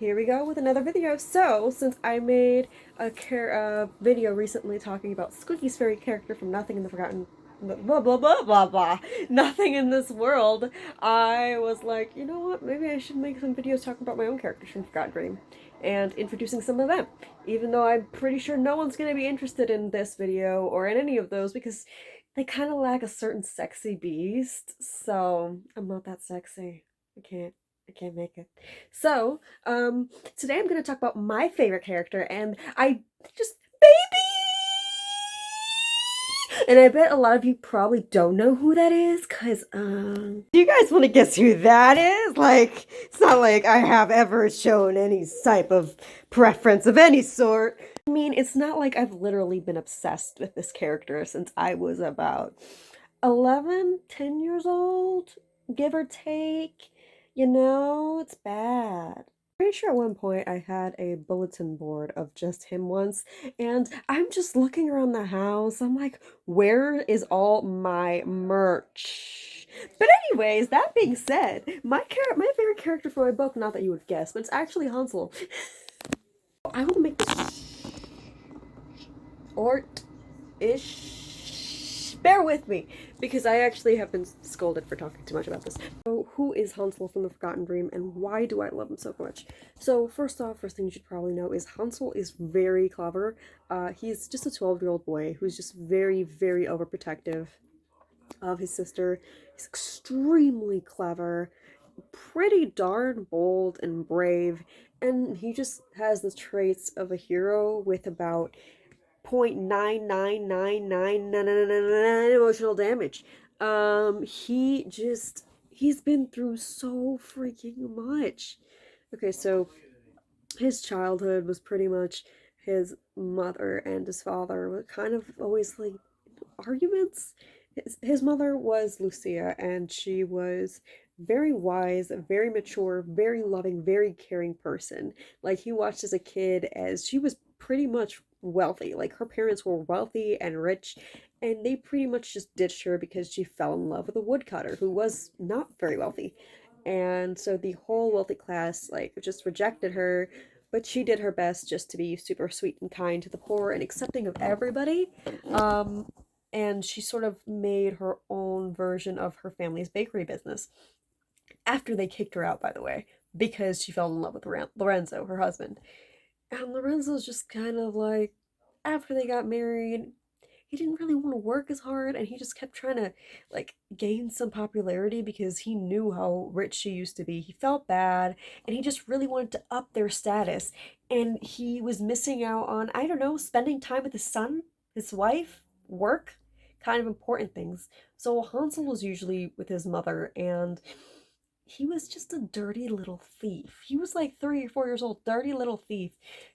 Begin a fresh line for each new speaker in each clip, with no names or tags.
here we go with another video. So, since I made a video recently talking about Squeaky's fairy character from Nothing in the Forgotten blah blah blah blah blah Nothing in This World, I was like, you know what, maybe I should make some videos talking about my own characters from Forgotten Dream and introducing some of them, even though I'm pretty sure no one's going to be interested in this video or in any of those because they kind of lack a certain sexy beast. So I'm not that sexy. I can't make it. So, today I'm going to talk about my favorite character, and I just, baby! And I bet a lot of you probably don't know who that is, because, do you guys want to guess who that is? Like, it's not like I have ever shown any type of preference of any sort. I mean, it's not like I've literally been obsessed with this character since I was about 11, 10 years old, give or take. You know, it's bad. Pretty sure at one point I had a bulletin board of just him once, and I'm just looking around the house. I'm like, where is all my merch? But anyways, that being said, my favorite character for my book, not that you would guess, but it's actually Hansel. I will make this short-ish. Bear with me, because I actually have been scolded for talking too much about this. So, who is Hansel from the Forgotten Dream, and why do I love him so much? So, first thing you should probably know is Hansel is very clever. He's just a 12-year-old boy who's just very, very overprotective of his sister. He's extremely clever, pretty darn bold and brave, and he just has the traits of a hero with about 0.99999 emotional damage. He's been through so freaking much. Okay, so his childhood was pretty much his mother and his father were kind of always like arguments. His mother was Lucia, and she was very wise, very mature, very loving, very caring person. Like, he watched as a kid as she was pretty much wealthy. Like, her parents were wealthy and rich, and they pretty much just ditched her because she fell in love with a woodcutter who was not very wealthy. And so the whole wealthy class, like, just rejected her, but she did her best just to be super sweet and kind to the poor and accepting of everybody. And she sort of made her own version of her family's bakery business after they kicked her out, by the way, because she fell in love with Lorenzo, her husband. And Lorenzo's just kind of like, after they got married, he didn't really want to work as hard, and he just kept trying to, like, gain some popularity because he knew how rich she used to be. He felt bad, and he just really wanted to up their status. And he was missing out on, I don't know, spending time with his son, his wife, work, kind of important things. So Hansel was usually with his mother, and he was just a dirty little thief. He was like 3 or 4 years old, dirty little thief,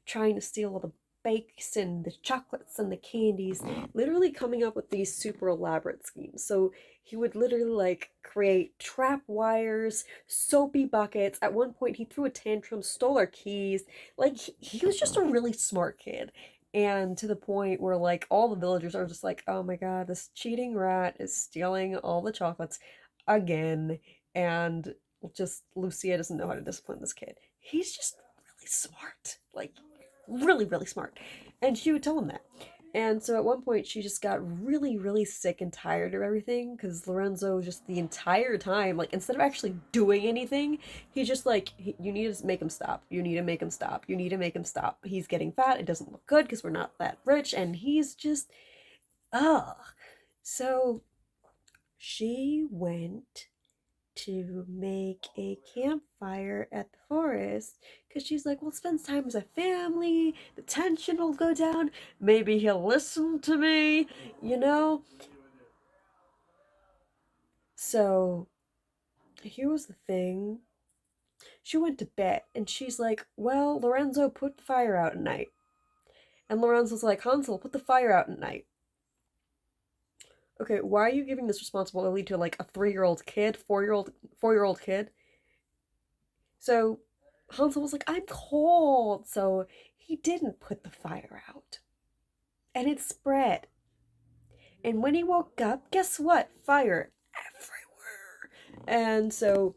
trying to steal all the bakes and the chocolates and the candies, literally coming up with these super elaborate schemes. So he would literally like create trap wires, soapy buckets. At one point, he threw a tantrum, stole our keys. Like, he was just a really smart kid. And to the point where, like, all the villagers are just like, oh my god, this cheating rat is stealing all the chocolates again. And just Lucia doesn't know how to discipline this kid. He's just really smart. Like, really, really smart. And she would tell him that. And so at one point, she just got really, really sick and tired of everything because Lorenzo just the entire time, like, instead of actually doing anything, he just like, you need to make him stop. You need to make him stop. You need to make him stop. He's getting fat. It doesn't look good because we're not that rich. And he's just, ugh. So she went to make a campfire at the forest because she's like, we'll spend time as a family, the tension will go down, maybe he'll listen to me, you know? So here was the thing. She went to bed and she's like, well, Lorenzo, put the fire out at night. And Lorenzo's like, Hansel, put the fire out at night. Okay, why are you giving this responsibility to like a 3-year-old kid, 4-year-old kid? So Hansel was like, I'm cold. So he didn't put the fire out. And it spread. And when he woke up, guess what? Fire everywhere. And so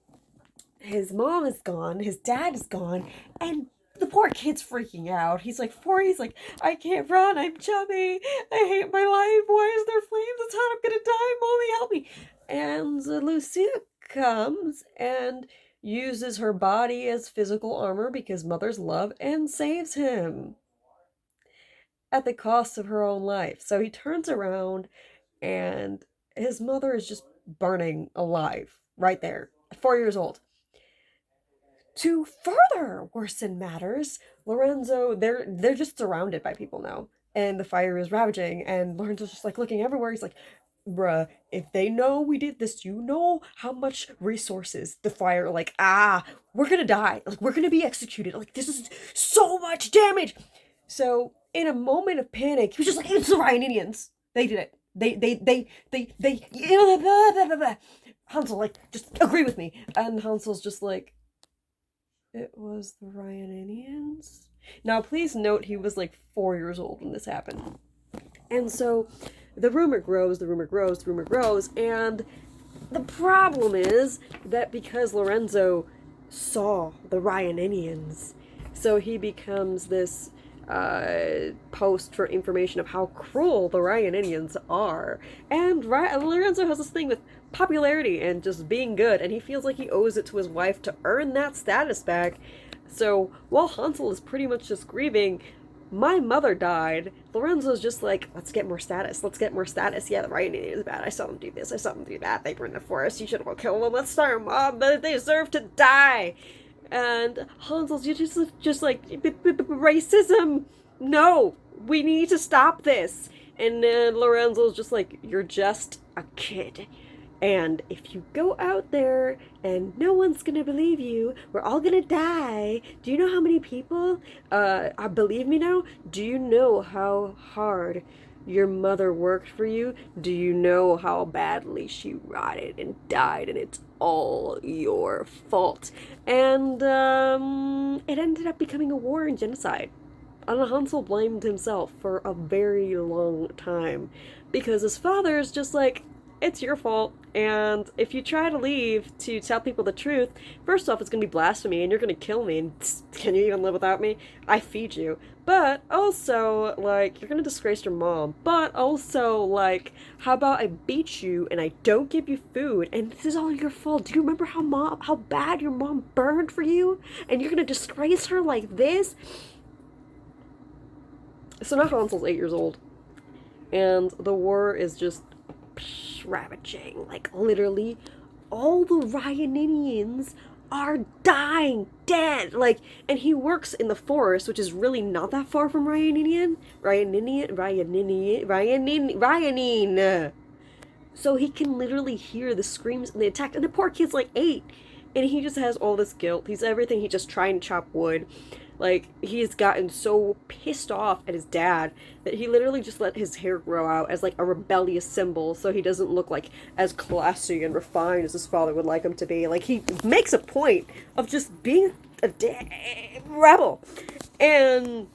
his mom is gone, his dad is gone, and the poor kid's freaking out. He's like 4, he's like, I can't run, I'm chubby, I hate my life, why is there flames? It's hot, I'm gonna die, mommy, help me. And Lucia comes and uses her body as physical armor because mother's love and saves him at the cost of her own life. So he turns around and his mother is just burning alive right there, at 4 years old. To further worsen matters, Lorenzo, they're just surrounded by people now, and the fire is ravaging, and Lorenzo's just like looking everywhere. He's like, bruh, if they know we did this, you know how much resources the fire, like, we're gonna die. Like, we're gonna be executed. Like, this is so much damage. So, in a moment of panic, he was just like, it's the Ryan Indians. They did it. Hansel, like, just agree with me. And Hansel's just like, it was the Ryanians? Now, please note he was like 4 years old when this happened. And so the rumor grows, the rumor grows, the rumor grows, and the problem is that because Lorenzo saw the Ryanians, so he becomes this post for information of how cruel the Ryanians are. And Lorenzo has this thing with popularity and just being good, and he feels like he owes it to his wife to earn that status back. So while Hansel is pretty much just grieving, my mother died, Lorenzo's just like, let's get more status, let's get more status. Yeah, the Ryanians is bad, I saw them do this, I saw them do that, they burned the forest, you should have killed them, let's start them up, but they deserve to die. And Hansel's just like, racism, no, we need to stop this. And then Lorenzo's just like, you're just a kid. And if you go out there and no one's gonna believe you, we're all gonna die. Do you know how many people believe me now? Do you know how hard your mother worked for you? Do you know how badly she rotted and died, and it's all your fault? And it ended up becoming a war and genocide. And Hansel blamed himself for a very long time because his father is just like, it's your fault, and if you try to leave to tell people the truth, first off, it's gonna be blasphemy, and you're gonna kill me, and can you even live without me? I feed you. But also, like, you're gonna disgrace your mom. But also, like, how about I beat you, and I don't give you food, and this is all your fault. Do you remember how bad your mom burned for you? And you're gonna disgrace her like this? So now Hansel's 8 years old, and the war is just ravaging. Like, literally, all the Ryanians are dying, dead. Like, and he works in the forest, which is really not that far from Ryanine. So he can literally hear the screams and the attack. And the poor kid's like 8, and he just has all this guilt. He's everything. He's just trying to chop wood. Like, he's gotten so pissed off at his dad that he literally just let his hair grow out as, like, a rebellious symbol so he doesn't look, like, as classy and refined as his father would like him to be. Like, he makes a point of just being a rebel. And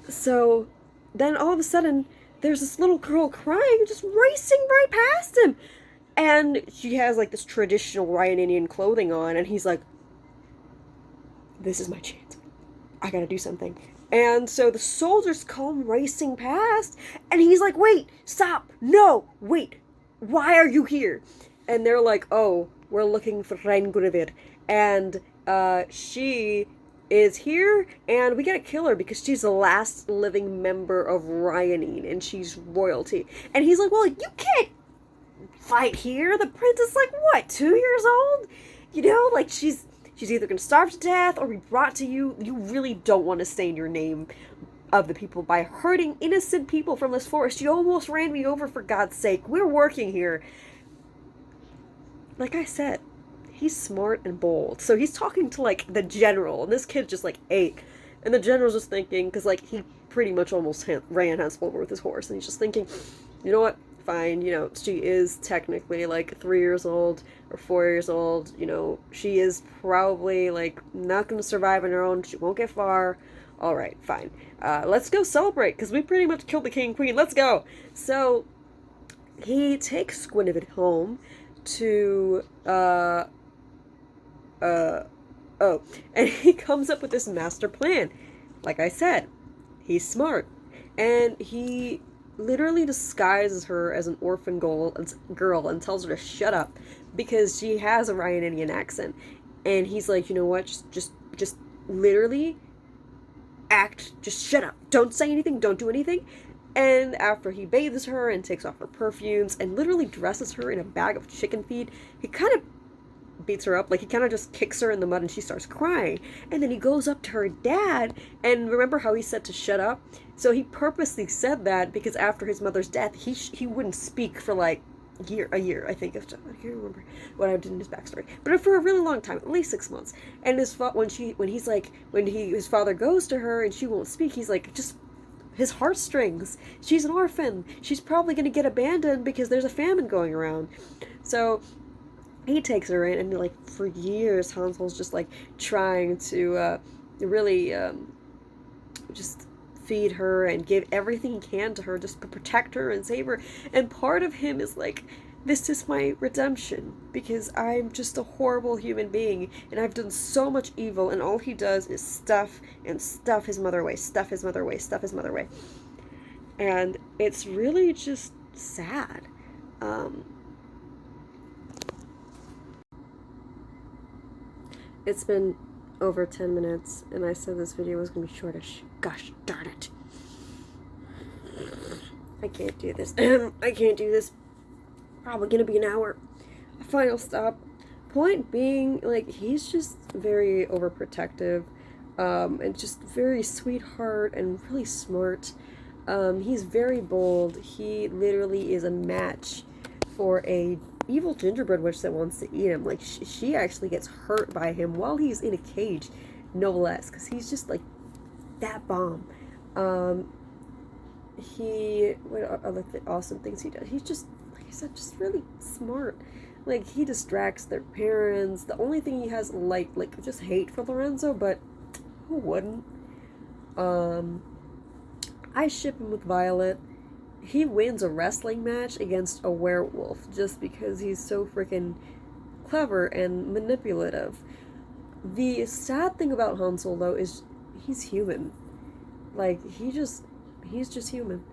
so then all of a sudden, there's this little girl crying, just racing right past him. And she has, like, this traditional Ryanian clothing on, and he's like, this is my chance. I gotta do something. And so the soldiers come racing past, and he's like, wait, stop, no, wait, why are you here? And they're like, oh, we're looking for Reingrivid, and she is here, and we gotta kill her because she's the last living member of Ryanine, and she's royalty. And he's like, well, you can't fight here. The prince is like, what, 2 years old? You know, like, she's either going to starve to death or be brought to you. You really don't want to stain your name of the people by hurting innocent people from this forest. You almost ran me over, for God's sake. We're working here. Like I said, he's smart and bold. So he's talking to, like, the general, and this kid's just, like, 8. And the general's just thinking, because, like, he pretty much almost ran Hansel over with his horse, and he's just thinking, you know what? Fine, you know, she is technically, like, 3 years old or 4 years old. You know, she is probably, like, not going to survive on her own. She won't get far. All right, fine. Let's go celebrate, because we pretty much killed the king and queen. Let's go. So he takes Guinevere home to uh, oh. And he comes up with this master plan. Like I said, he's smart. And he literally disguises her as an orphan girl and tells her to shut up because she has a Ryan Indian accent. And he's like, you know what? Just literally just shut up. Don't say anything. Don't do anything. And after he bathes her and takes off her perfumes and literally dresses her in a bag of chicken feed, he kind of beats her up. Like, he kind of just kicks her in the mud and she starts crying. And then he goes up to her dad, and remember how he said to shut up? So he purposely said that because after his mother's death, he wouldn't speak for like a year, I think. I can't remember what I did in his backstory, but for a really long time, at least 6 months. And his his father goes to her and she won't speak, he's like, just his heartstrings. She's an orphan. She's probably going to get abandoned because there's a famine going around. So he takes her in, and like for years, Hansel's just like trying to really just feed her and give everything he can to her just to protect her and save her. And part of him is like, this is my redemption because I'm just a horrible human being and I've done so much evil, and all he does is stuff his mother away, stuff his mother away, stuff his mother away. And it's really just sad. It's been over 10 minutes, and I said this video was going to be shortish. Gosh darn it. I can't do this. I can't do this. Probably going to be an hour. A final stop. Point being, like, he's just very overprotective, and just very sweetheart and really smart. He's very bold. He literally is a match for a evil gingerbread witch that wants to eat him. Like, she actually gets hurt by him while he's in a cage, no less, because he's just like that bomb. What other awesome things he does? He's just, like I said, just really smart. Like, he distracts their parents. The only thing he has like just hate for Lorenzo, but who wouldn't? I ship him with Violet. He wins a wrestling match against a werewolf just because he's so freaking clever and manipulative. The sad thing about Hansel, though, is he's human. Like, he's just human.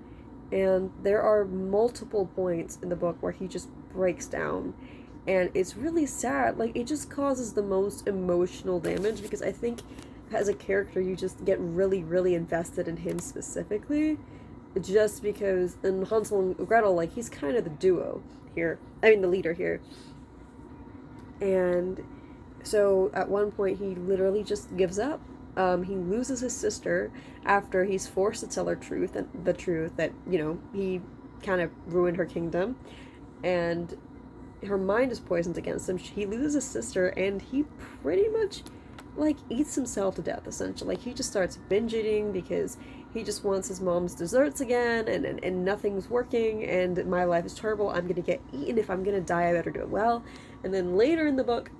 And there are multiple points in the book where he just breaks down. And it's really sad. Like, it just causes the most emotional damage because I think as a character you just get really, really invested in him specifically. Just because in Hansel and Gretel, like, he's kind of the duo here. I mean, the leader here. And so at one point he literally just gives up. He loses his sister after he's forced to tell her the truth that, you know, he kind of ruined her kingdom. And her mind is poisoned against him. He loses his sister, and he pretty much, like, eats himself to death, essentially. Like, he just starts binge eating because he just wants his mom's desserts again, and nothing's working, and my life is terrible. I'm gonna get eaten. If I'm gonna die, I better do it well. And then later in the book,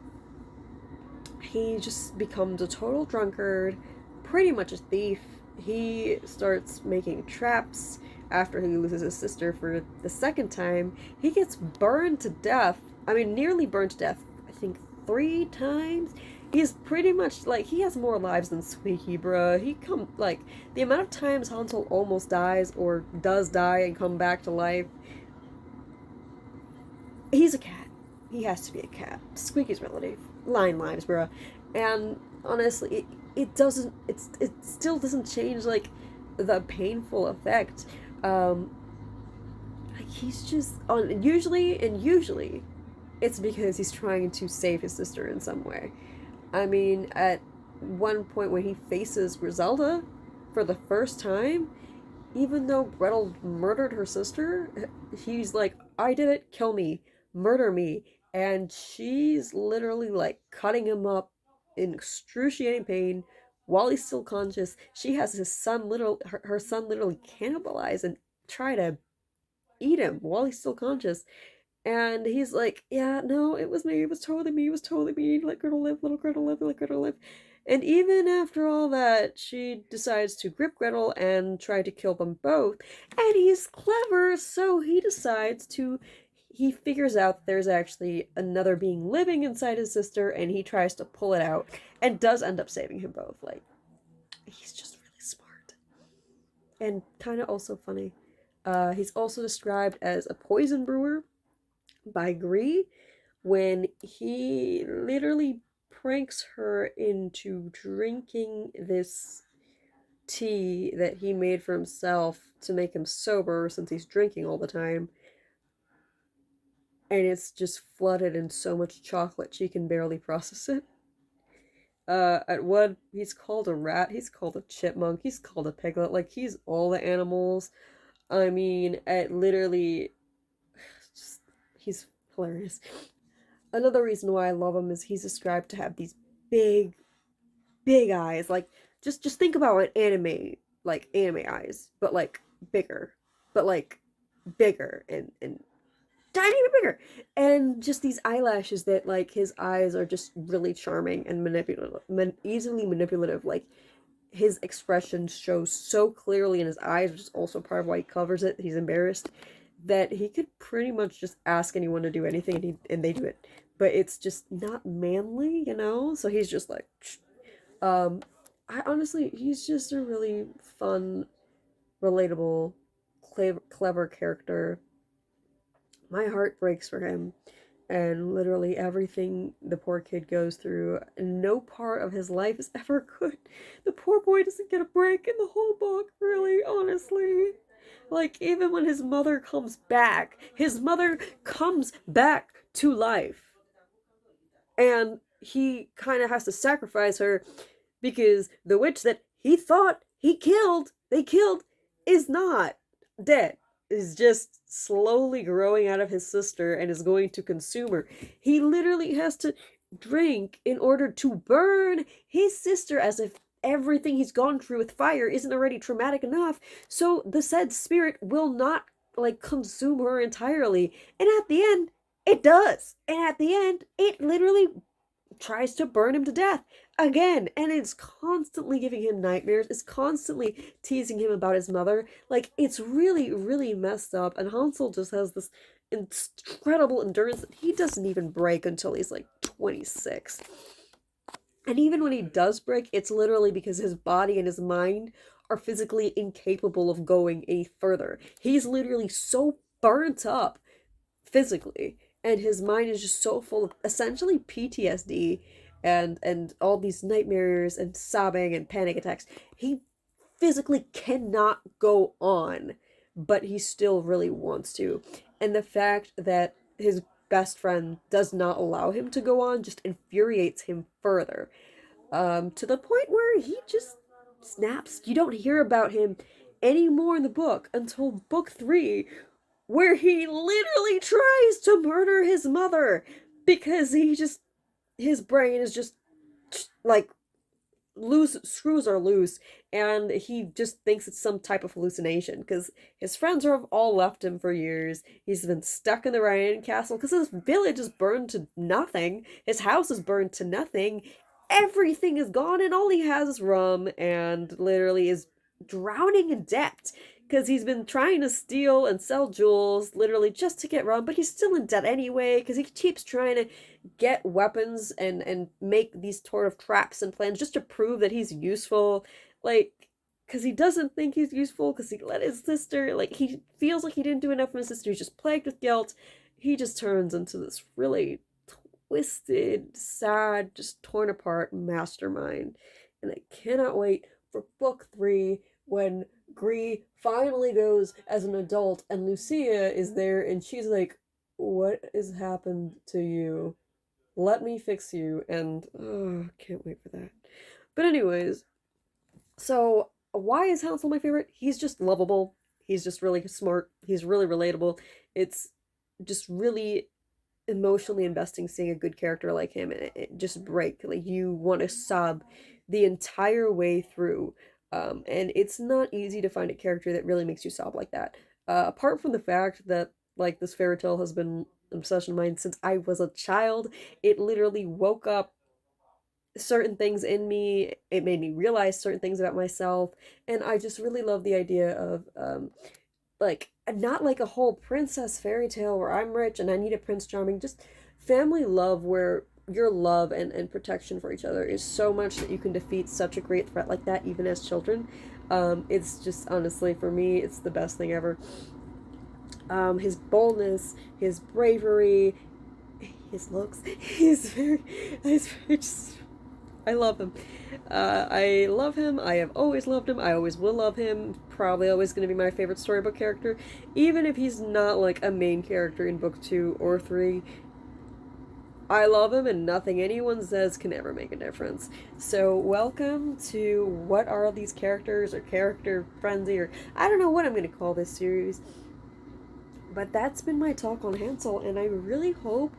he just becomes a total drunkard, pretty much a thief. He starts making traps after he loses his sister for the second time. He gets burned to death. I mean, nearly burned to death, I think 3 times. He's pretty much, like, he has more lives than Squeaky, bruh. Like, the amount of times Hansel almost dies or does die and come back to life. He's a cat. He has to be a cat. Squeaky's relative. 9 lives, bruh. And honestly, it still doesn't change, like, the painful effect. Like, he's just usually it's because he's trying to save his sister in some way. I mean, at one point when he faces Griselda for the first time, even though Gretel murdered her sister, he's like, I did it, kill me, murder me. And she's literally, like, cutting him up in excruciating pain while he's still conscious. She has her son literally cannibalize and try to eat him while he's still conscious. And he's like, yeah, no, it was me. It was totally me. It was totally me. Let Gretel live, little Gretel live, let Gretel live. And even after all that, she decides to grip Gretel and try to kill them both. And he's clever, so he decides to he figures out that there's actually another being living inside his sister, and he tries to pull it out and does end up saving him both. Like, he's just really smart and kind of also funny. He's also described as a poison brewer by Gree when he literally pranks her into drinking this tea that he made for himself to make him sober since he's drinking all the time. And it's just flooded in so much chocolate she can barely process it. At one, he's called a rat, he's called a chipmunk, he's called a piglet, like he's all the animals. I mean, it literally, just, he's hilarious. Another reason why I love him is he's described to have these big, big eyes. Like, just think about an anime, like anime eyes, but like bigger, but like bigger and tiny bit bigger, and just these eyelashes that like his eyes are just really charming and manipulative, easily manipulative. Like his expression shows so clearly in his eyes, which is also part of why he covers it. He's embarrassed that he could pretty much just ask anyone to do anything and they do it, but it's just not manly, you know. So he's just like, um, I honestly, he's just a really fun, relatable, clever character. My heart breaks for him and literally everything the poor kid goes through. No part of his life is ever good. The poor boy doesn't get a break in the whole book, really, honestly. Like, even when his mother comes back to life. And he kind of has to sacrifice her because the witch that he thought they killed, is not dead. Is just slowly growing out of his sister and is going to consume her. He literally has to drink in order to burn his sister, as if everything he's gone through with fire isn't already traumatic enough. So the said spirit will not like consume her entirely. And at the end, it does. And at the end, it literally tries to burn him to death again, and it's constantly giving him nightmares. It's constantly teasing him about his mother. Like, it's really, really messed up, and Hansel just has this incredible endurance that he doesn't even break until he's like 26. And even when he does break, it's literally because his body and his mind are physically incapable of going any further. He's literally so burnt up physically, and his mind is just so full of essentially PTSD and all these nightmares and sobbing and panic attacks. He physically cannot go on, but he still really wants to. And the fact that his best friend does not allow him to go on just infuriates him further. To the point where he just snaps. You don't hear about him anymore in the book until book 3, where he literally tries to murder his mother because his brain is just like loose, screws are loose, and he just thinks it's some type of hallucination because his friends have all left him for years. He's been stuck in the Ryan castle because his village is burned to nothing. His house is burned to nothing. Everything is gone, and all he has is rum, and literally is drowning in debt because he's been trying to steal and sell jewels literally just to get rum, but he's still in debt anyway because he keeps trying to get weapons and make these sort of traps and plans just to prove that he's useful. Like, because he doesn't think he's useful because he let his sister, like, he feels like he didn't do enough for his sister. He's just plagued with guilt. He just turns into this really twisted, sad, just torn apart mastermind. And I cannot wait for book 3 when Gree finally goes as an adult and Lucia is there and she's like, "What has happened to you? Let me fix you." And oh, can't wait for that. But anyways, so why is Hansel my favorite? He's just lovable. He's just really smart. He's really relatable. It's just really emotionally investing seeing a good character like him, and it just break, like, you want to sob the entire way through. And it's not easy to find a character that really makes you sob like that, apart from the fact that like this fairy tale has been an obsession of mine since I was a child. It literally woke up certain things in me. It made me realize certain things about myself, and I just really love the idea of like, not like a whole princess fairy tale where I'm rich and I need a Prince Charming, just family love where your love and protection for each other is so much that you can defeat such a great threat like that even as children. It's just, honestly, for me, it's the best thing ever. His boldness, his bravery, his looks, just, I love him. I love him. I have always loved him. I always will love him. Probably always going to be my favorite storybook character, even if he's not like a main character in book 2 or 3. I love him, and nothing anyone says can ever make a difference. So, welcome to What Are These Characters, or Character Frenzy, or I don't know what I'm going to call this series. But that's been my talk on Hansel, and I really hope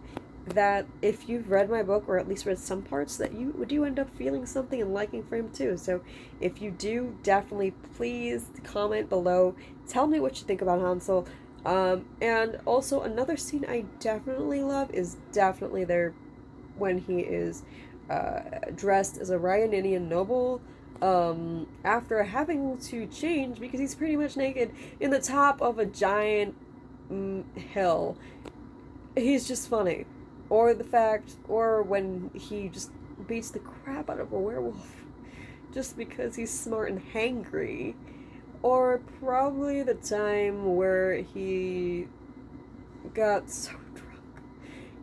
that if you've read my book, or at least read some parts, that you do end up feeling something and liking for him too. So if you do, definitely please comment below. Tell me what you think about Hansel. And also, another scene I definitely love is definitely there when he is dressed as a Ryaninian noble, after having to change because he's pretty much naked in the top of a giant hill. He's just funny. Or the fact, or when he just beats the crap out of a werewolf just because he's smart and hangry. Or probably the time where he got so drunk.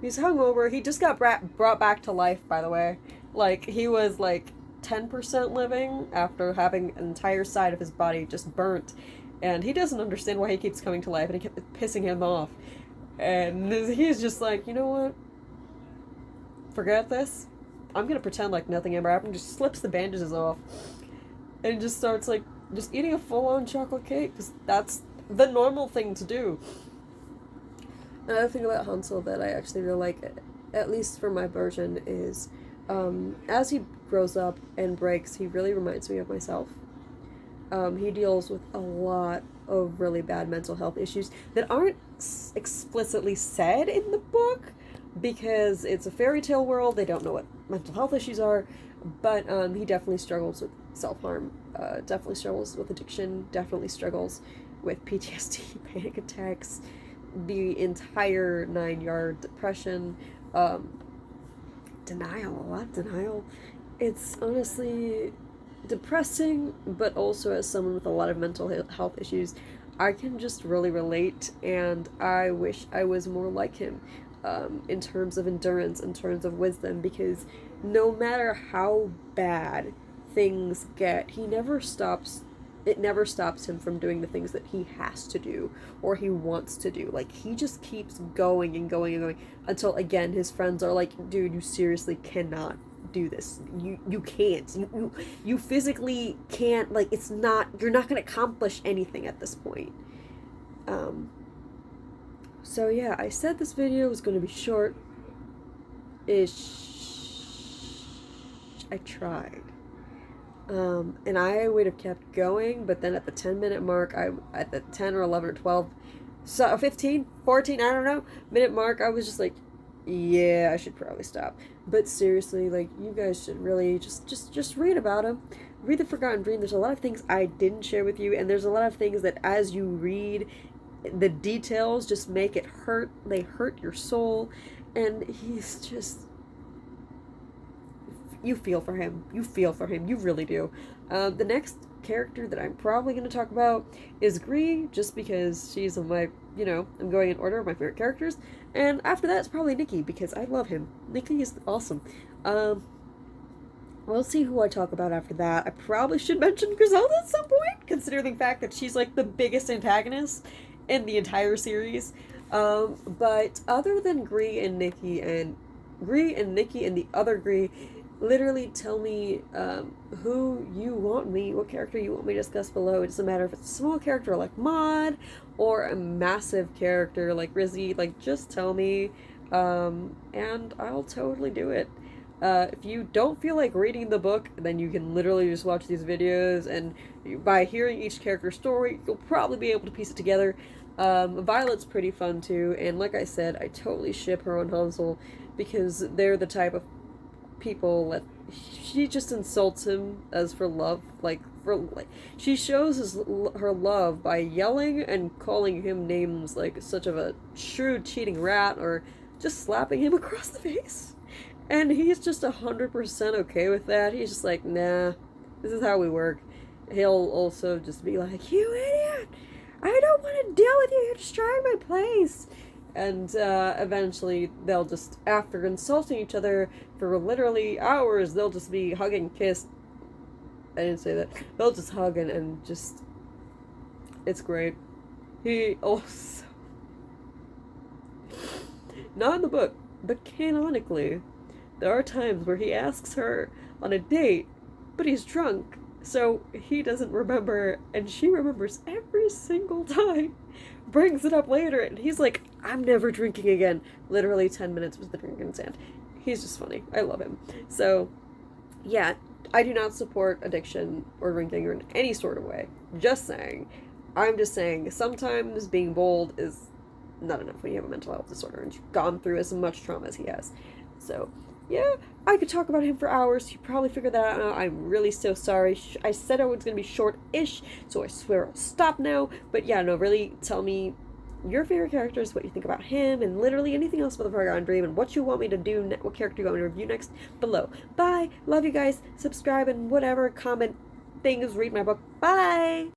He's hungover. He just got brought back to life, by the way. Like, he was like 10% living after having an entire side of his body just burnt. And he doesn't understand why he keeps coming to life, and it kept pissing him off. And he's just like, you know what? Forget this. I'm gonna pretend like nothing ever happened. Just slips the bandages off. And just starts like, just eating a full-on chocolate cake, because that's the normal thing to do. Another thing about Hansel that I actually really like, at least for my version, is as he grows up and breaks, he really reminds me of myself. He deals with a lot of really bad mental health issues that aren't explicitly said in the book, because it's a fairy tale world. They don't know what mental health issues are, but he definitely struggles with self-harm, definitely struggles with addiction, definitely struggles with PTSD, panic attacks, the entire 9-yard depression, denial, a lot of denial. It's honestly depressing, but also as someone with a lot of mental health issues, I can just really relate, and I wish I was more like him, in terms of endurance, in terms of wisdom, because no matter how bad things get, it never stops him from doing the things that he has to do or he wants to do. Like, he just keeps going and going and going until, again, his friends are like, dude, you seriously cannot do this. You can't. You physically can't. Like, it's not, you're not going to accomplish anything at this point. So yeah, I said this video was going to be short-ish. I tried. And I would have kept going, but then at the 10-minute mark, at the 10 or 11 or 12, 15, 14, I don't know, minute mark, I was just like, yeah, I should probably stop. But seriously, like, you guys should really just read about him. Read The Forgotten Dream. There's a lot of things I didn't share with you, and there's a lot of things that as you read, the details just make it hurt. They hurt your soul, and he's just, you feel for him. You feel for him. You really do. The next character that I'm probably going to talk about is Gree, just because she's on my, I'm going in order of my favorite characters. And after that, it's probably Nikki, because I love him. Nikki is awesome. We'll see who I talk about after that. I probably should mention Griselda at some point, considering the fact that she's like the biggest antagonist in the entire series. But other than Gree and Nikki and the other Gree, literally tell me who you want me, what character you want me to discuss below. It doesn't matter if it's a small character like Maud or a massive character like Rizzy. Like, just tell me, and I'll totally do it. If you don't feel like reading the book, then you can literally just watch these videos, and by hearing each character's story, you'll probably be able to piece it together. Violet's pretty fun too, and like I said, I totally ship her on Hansel, because they're the type of people that she just insults him as for love, she shows her love by yelling and calling him names like such of a shrewd cheating rat, or just slapping him across the face. And he's just 100% okay with that. He's just like, nah, this is how we work. He'll also just be like, you idiot! I don't want to deal with you, you're destroying my place! And eventually they'll just, after insulting each other for literally hours, they'll just be hugging, kissed. I didn't say that. They'll just hug and just, it's great. He also, not in the book, but canonically, there are times where he asks her on a date, but he's drunk, so he doesn't remember, and she remembers every single time. Brings it up later, and he's like, I'm never drinking again. Literally 10 minutes was the drink in his hand. He's just funny. I love him. So, yeah, I do not support addiction or drinking or in any sort of way. Just saying. I'm just saying, sometimes being bold is not enough when you have a mental health disorder and you've gone through as much trauma as he has. So, yeah, I could talk about him for hours. You probably figured that out. I'm really so sorry. I said it was going to be short-ish, so I swear I'll stop now. But yeah, no, really tell me your favorite characters, what you think about him, and literally anything else about the Forgotten Dream, and what you want me to do, what character you want me to review next, below. Bye! Love you guys. Subscribe and whatever, comment things, read my book. Bye!